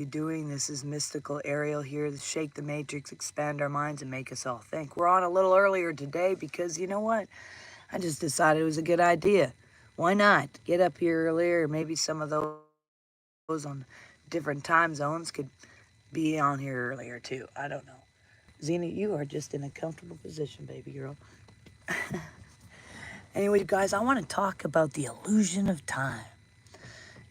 doing? This is Mystical Ariel here to shake the matrix, expand our minds, and make us all think. We're on a little earlier today because you know what? I just decided it was a good idea. Why not? Get up here earlier. Maybe some of those on different time zones could be on here earlier too. I don't know. Xena, you are just in a comfortable position, baby girl. Anyway, you guys, I want to talk about the illusion of time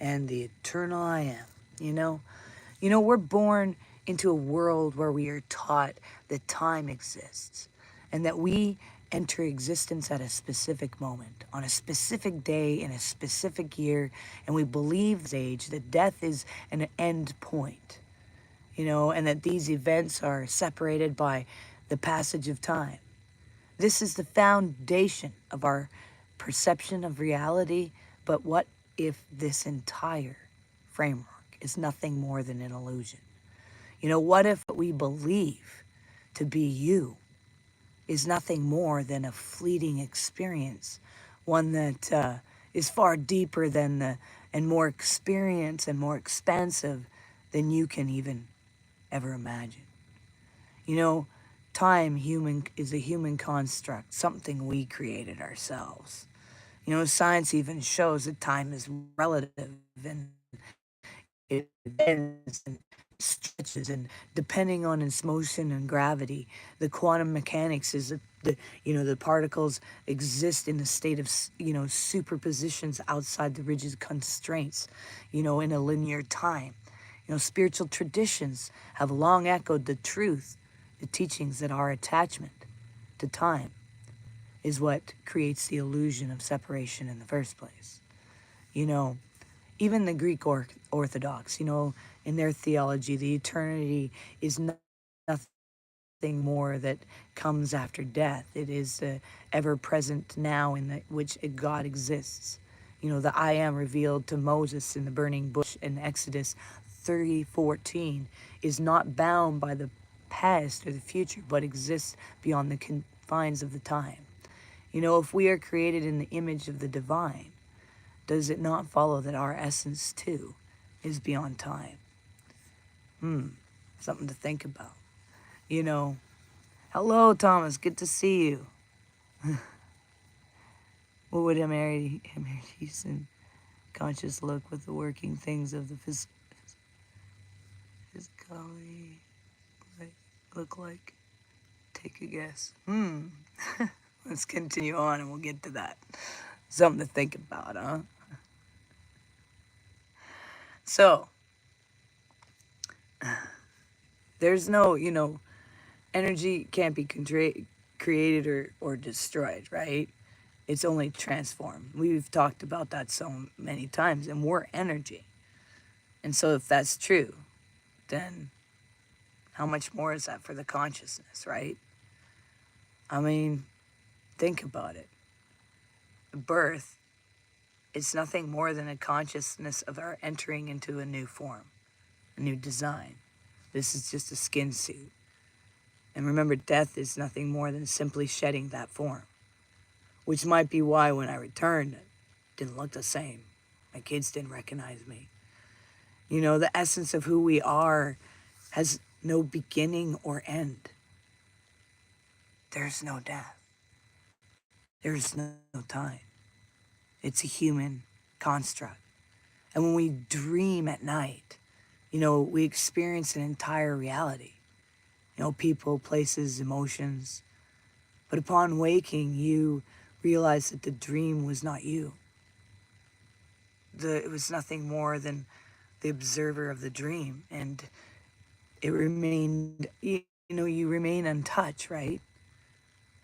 and the eternal I am. You know, we're born into a world where we are taught that time exists and that we enter existence at a specific moment, on a specific day, in a specific year, and we believe this age that death is an end point, and that these events are separated by the passage of time. This is the foundation of our perception of reality, but what if this entire framework is nothing more than an illusion? What if what we believe to be you is nothing more than a fleeting experience, one that is far deeper than and more experienced and more expansive than you can even ever imagine? You know, time is a human construct, something we created ourselves. Science even shows that time is relative and it bends and stretches, and depending on its motion and gravity, the quantum mechanics is that the particles exist in a state of superpositions outside the rigid constraints, in a linear time. Spiritual traditions have long echoed the truth, the teachings that our attachment to time is what creates the illusion of separation in the first place. You know, Even the Greek Orthodox, in their theology, the eternity is nothing more that comes after death. It is the ever-present now in which God exists. The I am revealed to Moses in the burning bush in Exodus 30:14 is not bound by the past or the future, but exists beyond the confines of the time. If we are created in the image of the divine, does it not follow that our essence too is beyond time? Something to think about. You know, Hello, Thomas. Good to see you. What would Emerson conscious look with the working things of the physicality look like? Take a guess. Let's continue on and we'll get to that. Something to think about, huh? So, there's no, energy can't be created or destroyed, right? It's only transformed. We've talked about that so many times, and we're energy. And so if that's true, then how much more is that for the consciousness, right? I mean, think about it. Birth is nothing more than a consciousness of our entering into a new form, a new design. This is just a skin suit. And remember, death is nothing more than simply shedding that form, which might be why when I returned, it didn't look the same. My kids didn't recognize me. The essence of who we are has no beginning or end. There's no death. There's no time. It's a human construct. And when we dream at night, we experience an entire reality. People, places, emotions. But upon waking, you realize that the dream was not you. It was nothing more than the observer of the dream. And it remained, you remain untouched, right?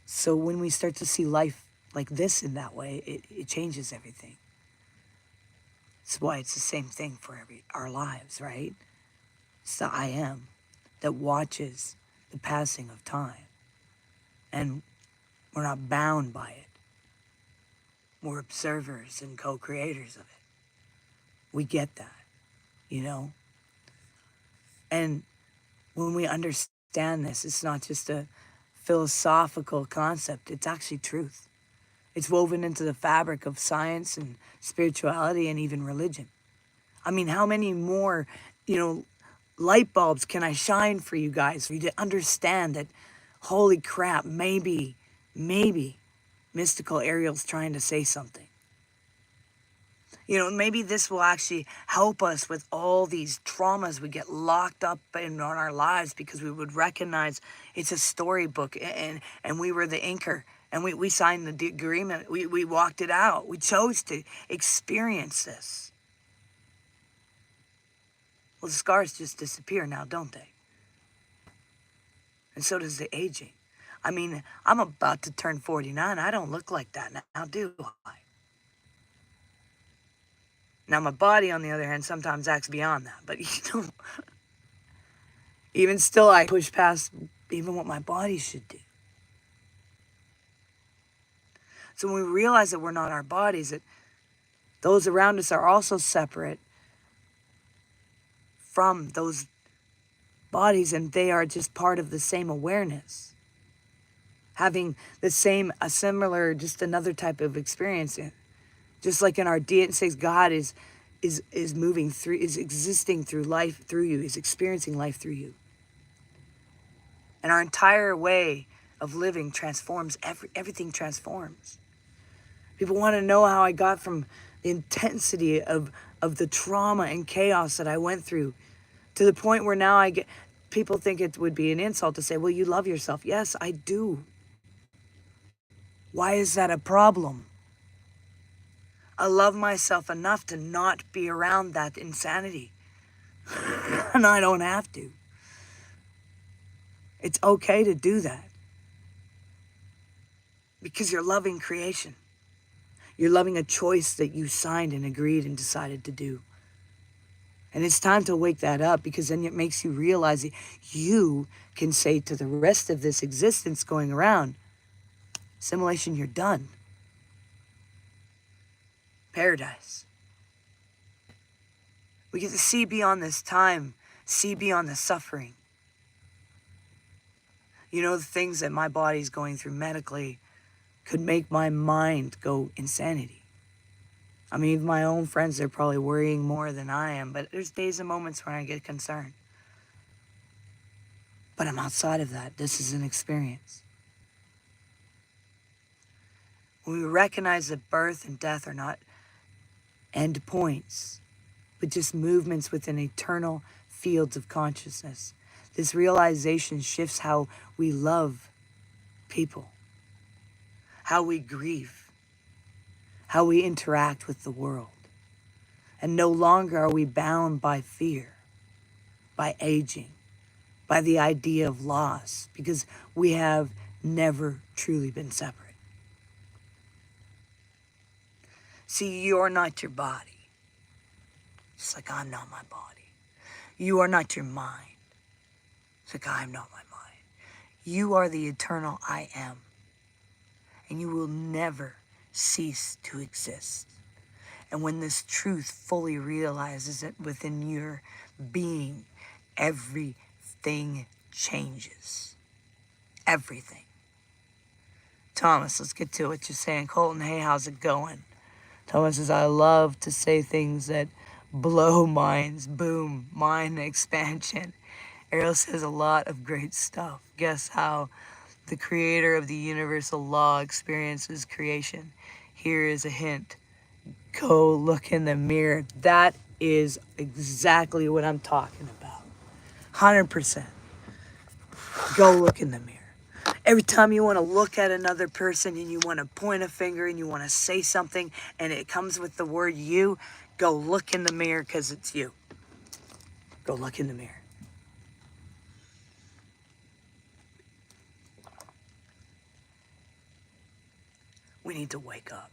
So when we start to see life like this in that way, it changes everything. That's why it's the same thing for our lives, right? It's the I am that watches the passing of time. And we're not bound by it. We're observers and co-creators of it. We get that, And when we understand this, it's not just a philosophical concept. It's actually truth. It's woven into the fabric of science and spirituality and even religion. I mean, how many more, light bulbs can I shine for you guys, for you to understand that, holy crap, maybe mystical Ariel's trying to say something. You know, maybe this will actually help us with all these traumas we get locked up in on our lives, because we would recognize it's a storybook, and we were the inker, and we signed the agreement. We walked it out. We chose to experience this. Well, the scars just disappear now, don't they? And so does the aging. I mean, I'm about to turn 49. I don't look like that now, do I? Now, my body, on the other hand, sometimes acts beyond that. But, even still, I push past even what my body should do. So when we realize that we're not our bodies, that those around us are also separate from those bodies, and they are just part of the same awareness, having a similar, just another type of experience. Just like in our DNA, it says God is moving through, is existing through life through you, is experiencing life through you. And our entire way of living transforms, everything transforms. People want to know how I got from the intensity of the trauma and chaos that I went through to the point where now people think it would be an insult to say, well, you love yourself. Yes, I do. Why is that a problem? I love myself enough to not be around that insanity. And I don't have to. It's okay to do that. Because you're loving creation. You're loving a choice that you signed and agreed and decided to do. And it's time to wake that up, because then it makes you realize that you can say to the rest of this existence going around, assimilation, you're done. Paradise. We get to see beyond this time, see beyond the suffering. You know, the things that my body's going through medically could make my mind go insanity. I mean, even my own friends, they're probably worrying more than I am, but there's days and moments when I get concerned. But I'm outside of that. This is an experience. When we recognize that birth and death are not end points, but just movements within eternal fields of consciousness, this realization shifts how we love people, how we grieve, how we interact with the world. And no longer are we bound by fear, by aging, by the idea of loss, because we have never truly been separate. See, you're not your body, just like I'm not my body. You are not your mind, just like I'm not my mind. You are the eternal I am, and you will never cease to exist. And when this truth fully realizes it within your being, everything changes. Everything. Thomas, let's get to what you're saying. Colton, hey, how's it going? Thomas says, I love to say things that blow minds. Boom, mind expansion. Ariel says a lot of great stuff. Guess how the creator of the universal law experiences creation? Here is a hint. Go look in the mirror. That is exactly what I'm talking about. 100%. Go look in the mirror. Every time you want to look at another person and you want to point a finger and you want to say something and it comes with the word you, go look in the mirror, because it's you. Go look in the mirror. We need to wake up.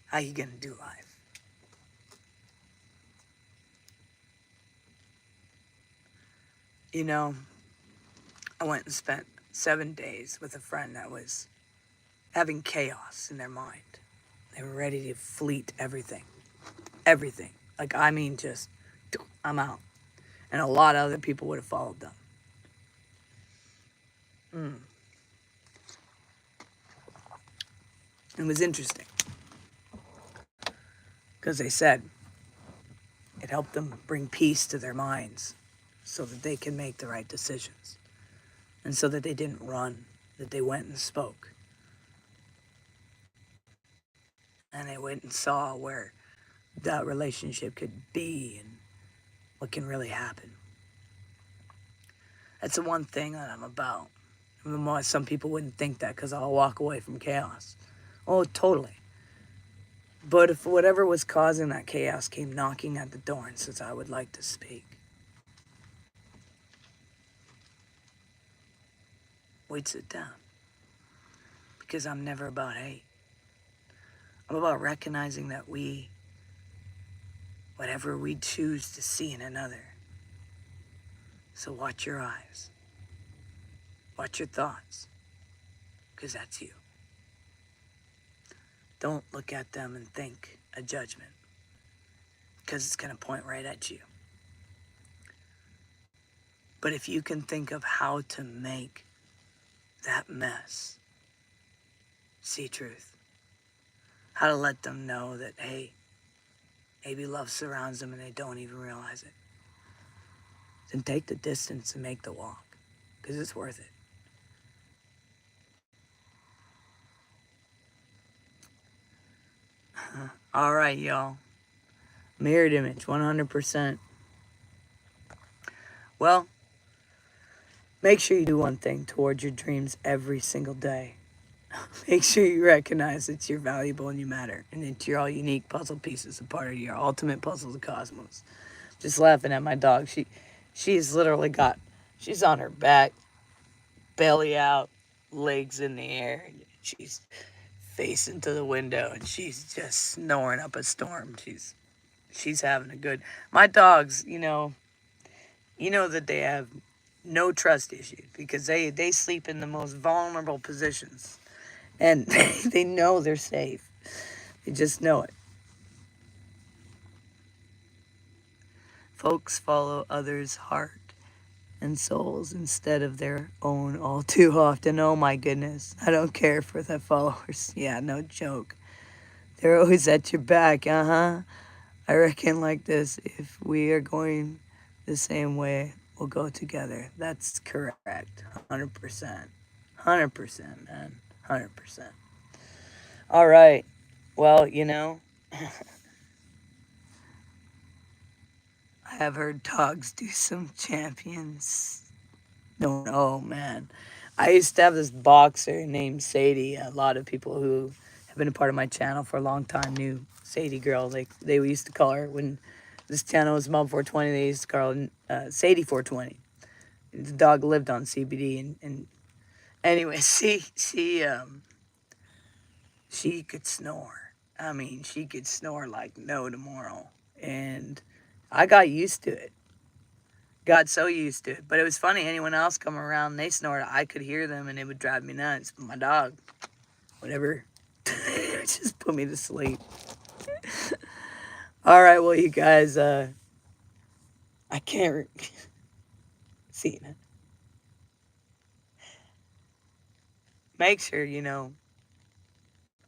How you gonna do life? You know, I went and spent 7 days with a friend that was having chaos in their mind. They were ready to fleet everything. Everything. Like, I mean, just, I'm out. And a lot of other people would have followed them. It was interesting. Because they said it helped them bring peace to their minds so that they can make the right decisions. And so that they didn't run, that they went and spoke. And they went and saw where that relationship could be and what can really happen. That's the one thing that I'm about. Some people wouldn't think that because I'll walk away from chaos. Oh, totally. But if whatever was causing that chaos came knocking at the door and says, I would like to speak, we'd sit down. Because I'm never about hate. I'm about recognizing that whatever we choose to see in another. So watch your eyes. Watch your thoughts. Because that's you. Don't look at them and think a judgment. Because it's going to point right at you. But if you can think of how to make that mess see truth, how to let them know that, hey, maybe love surrounds them and they don't even realize it, then take the distance and make the walk, because it's worth it. All right, y'all. Mirrored image, 100%. Well, make sure you do one thing towards your dreams every single day. Make sure you recognize that you're valuable and you matter, and that you're all unique puzzle pieces, a part of your ultimate puzzle of the cosmos. Just laughing at my dog. She's literally she's on her back, belly out, legs in the air. She's facing to the window, and she's just snoring up a storm. She's having a good. My dogs, you know that they have no trust issues because they sleep in the most vulnerable positions. And they know they're safe. They just know it. Folks follow others' heart and souls instead of their own all too often. Oh my goodness. I don't care for the followers. Yeah, no joke. They're always at your back. I reckon like this, if we are going the same way, we'll go together. That's correct. 100%. 100%, man. 100%. All right. Well, I have heard dogs do some champions. No, oh man. I used to have this boxer named Sadie. A lot of people who have been a part of my channel for a long time knew Sadie girl. They used to call her, when this channel was Mom 420, they used to call her Sadie 420. The dog lived on CBD, and anyway, she could snore. I mean, she could snore like no tomorrow. And I got used to it. Got so used to it. But it was funny, anyone else come around, they snored, I could hear them and it would drive me nuts. But my dog, whatever, just put me to sleep. All right, well, you guys, I can't see it. Make sure,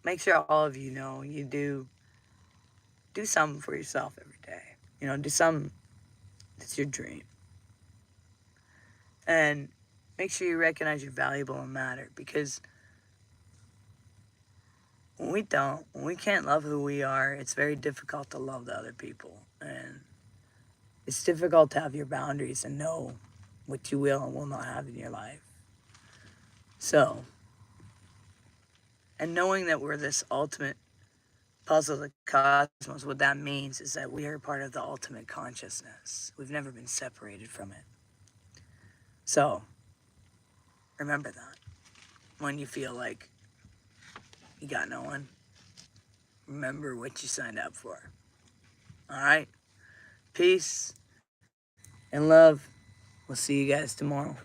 make sure all of you know you do something for yourself every day. Do something that's your dream. And make sure you recognize you're valuable and matter, because when we can't love who we are, it's very difficult to love the other people. And it's difficult to have your boundaries and know what you will and will not have in your life. So, and knowing that we're this ultimate puzzle of the cosmos, what that means is that we are part of the ultimate consciousness. We've never been separated from it. So, remember that. When you feel like you got no one, remember what you signed up for. All right? Peace and love. We'll see you guys tomorrow.